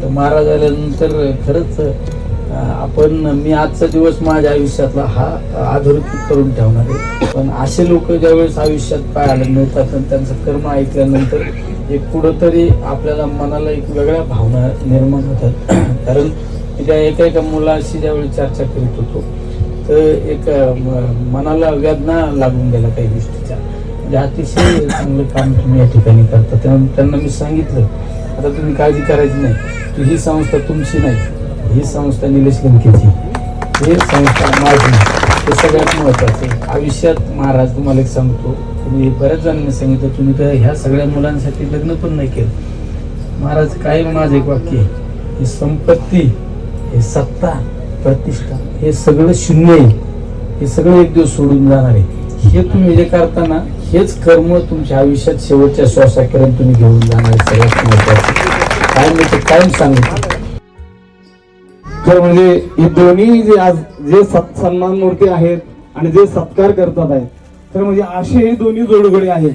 तर महाराज आल्यानंतर खरंच मी आजचा दिवस माझ्या आयुष्यातला हा अधोरेखित करून ठेवणार आहे. पण असे लोक ज्यावेळेस आयुष्यात पाहायला मिळतात आणि त्यांचं कर्म ऐकल्यानंतर एक कुठंतरी आपल्याला मनाला एक वेगळ्या भावना निर्माण होतात. कारण त्या एका मुलाशी ज्यावेळी चर्चा करीत होतो तर एक मनाला वेदना लागून गेला काही गोष्टीच्या. म्हणजे अतिशय चांगलं काम तुम्ही या ठिकाणी करता. त्यांना मी सांगितलं आता तुम्ही काळजी करायची नाही, की ही संस्था तुमची नाही, ही संस्था निलेश लंकेची, ही संस्था माझी. हे सगळ्यात महत्वाचं आयुष्यात. महाराज तुम्हाला एक सांगतो, तुम्ही बऱ्याच जणांनी सांगितलं तुम्ही तर ह्या सगळ्या मुलांसाठी लग्न पण नाही केलं. महाराज काय माझं एक वाक्य आहे, ही संपत्ती, हे सत्ता, प्रतिष्ठा, हे सगळं शून्य आहे. हे सगळं एक दिवस सोडून जाणार आहे. हे तुम्ही जे करताना हेच कर्म तुमच्या आयुष्यात शेवटच्या श्वासापर्यंत तुम्ही घेऊन जाणार आहे. सगळ्यात महत्वाचं काय मी ते कायम सांगितलं. तर म्हणजे हे दोन्ही जे आज जे सन्मान मूर्ती आहेत आणि जे सत्कार करतात आहेत, तर म्हणजे असे हे दोन्ही जोडगोळे आहेत.